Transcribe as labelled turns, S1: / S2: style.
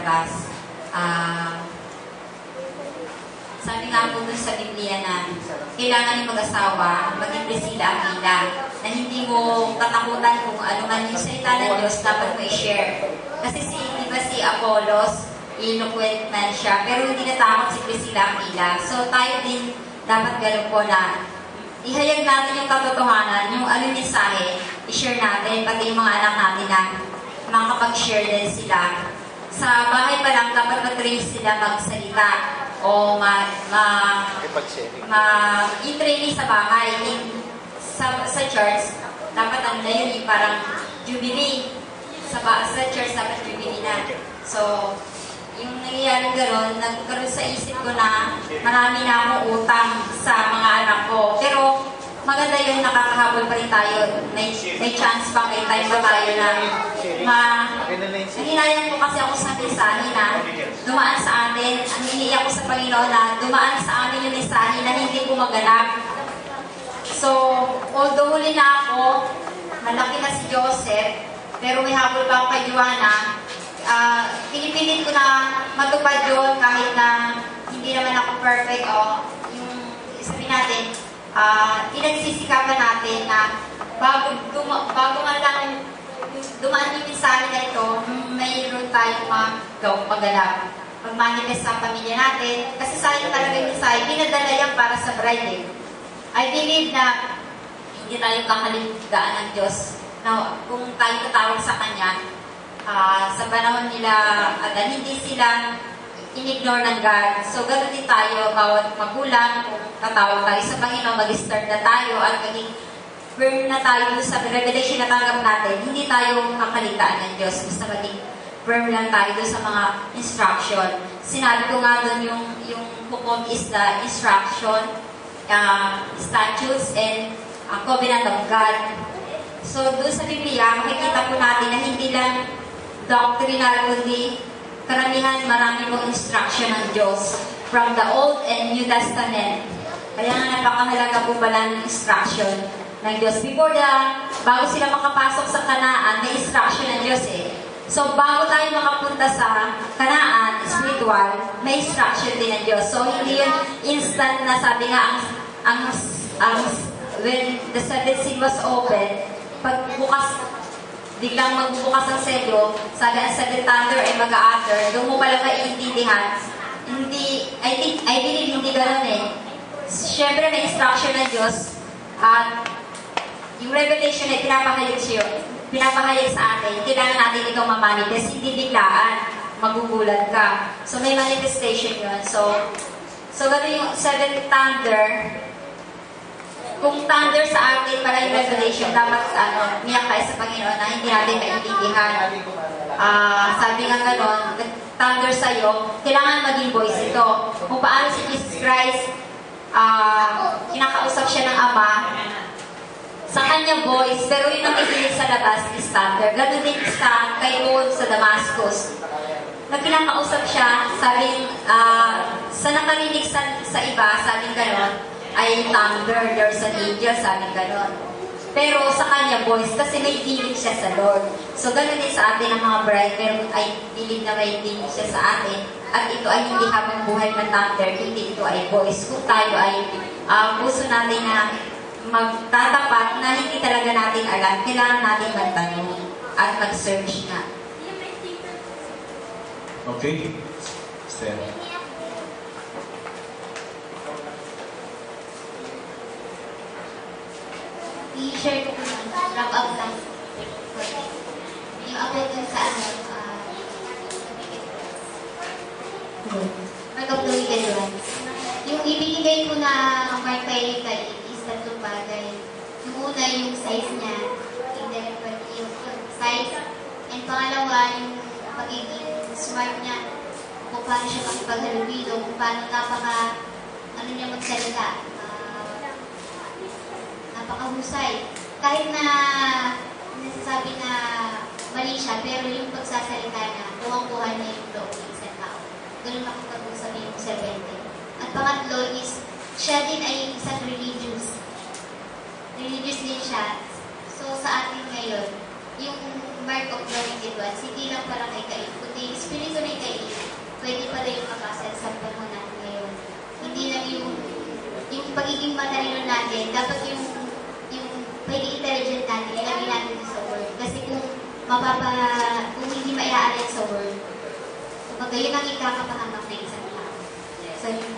S1: labas. Sabi nga po dun sa Biblia na kailangan yung mag-asawa, maging Priscilla Aquila, na hindi mo katakutan kung ano man yung salita ng Diyos, dapat mo i-share. Kasi di ba si Apollos, eloquent man siya, pero hindi natakot si Priscilla Aquila. So tayo din dapat ganun po na ihayag natin yung katotohanan, yung ano mensahe, i-share natin, pati yung mga anak natin na makakapag-share din sila. Sa bahay pa lang, dapat mag-train sila magsalita o i-training sa bahay. Sa church, dapat ano na yun, parang jubilee. Sa church, dapat jubilee na. So, yung nangyayari gano'n, nagkaroon sa isip ko na marami na akong utang sa mga anak ko. Pero, maganda yun, nakakahabol pa rin tayo. May chance pa, may time pa tayo na hinayang ko kasi ako sa mensahe na dumaan sa atin. Ang hinihiyak ko sa Panginoon na dumaan sa amin yung mensahe na hindi ko maganap. So, although huli na ako, malaki na si Joseph, pero may habol pa ako kay Joanna, pinipilit ko na matupad yun kahit na hindi naman ako perfect o yung sabihin natin, pinagsisikapan natin na bago man lang dumaan yung mensahe na ito, mayroon tayong maganap. Mag-manifest sa pamilya natin. Kasi sa akin talaga yung mensahe, pinadala yan para sa bride. I believe na hindi tayo kakalimutan ng Diyos. Na kung tayo tatawag sa Kanya, sa panahon nila, hindi sila in-ignore ng God. So, ganoon din tayo, bawat magulang, kung tatawag tayo sa Panginoon, mag-start na tayo, at maging firm na tayo sa revelation na tanggap natin, hindi tayo kakalitaan ng Diyos. Basta maging firm lang tayo sa mga instruction. Sinabi ko nga doon yung hukom is the instruction, statutes, and covenant of God. So, doon sa Biblia, makikita po natin na hindi lang doctrinal, kundi karamihan marami pong instruction ng Diyos from the Old and New Testament. Kaya nga napakahalaga po pala ng instruction ng Diyos. Bago sila makapasok sa Kanaan, may instruction ng Diyos eh. So, bago tayo makapunta sa Kanaan, spiritual, may instruction din ng Diyos. So, hindi yun instant na sabi nga, when the seventh seal was open, pagbukas, biglang magbubukas ang selyo, sabi ang seventh thunder ay mag-a-utter, doon mo pala maiintindihan. I believe hindi gano'n eh. Siyempre may instruction ng Diyos at yung revelation ay pinapahayag sa atin. Kailangan natin ito mamanifest, hindi biglaan, magugulat ka. So may manifestation yun. So gano'n yung seventh thunder. Kung thunder sa atin para yung revelation, dapat miyak tayo sa Panginoon na hindi natin maintindihan. Sabi nga gano'n, thunder sa'yo, kailangan maging voice ito. Kung paano si Jesus Christ, kinakausap siya ng Ama, sa kanya voice, pero yung nakikinig sa labas is thunder. Gano'n din kay Paul sa Damascus. Na kinakausap siya, sabing, sa nakarinig sa iba, sabing gano'n, ay thunder, there's an angel, sabi gano'n. Pero sa kanya voice, kasi may feeling siya sa Lord. So gano'n din sa atin ang mga bride, pero ay feeling na may feeling siya sa atin. At ito ay hindi habang buhay na thunder, hindi ito ay voice. Kung tayo ay puso natin na magtatapat na hindi talaga natin alam, kailangan natin magtanong at mag-search na.
S2: Okay. Stella.
S3: I-share ko naman, wrap up lang. Yung about dun sa mark of the wicked one. Yung ibinigay ko na mark kay is tatlong bagay. Yung una, yung size niya. Yung size. And pangalawa, yung pagiging smart niya. Kung paano siya makipaghalubilo, kung paano niya magsalita. Napakahusay. Kahit na nasasabi na mali siya, pero yung pagsasalita niya, tuwang-tuwa niya yung loob ng isang tao. Ganun makapag-usap yung servente. At pangatlo is, siya din ay isang religious. Religious din siya. So sa atin ngayon, yung mark of the wicked ones, hindi lang para kay Cain, kundi spirito ni Cain, pagiging matalino natin, dapat yung pagiging intelligent natin, ilagay natin sa word. Kasi kung hindi maia-align sa word, kumbaga yun ang ikakapahamak na isang tao. So, yun.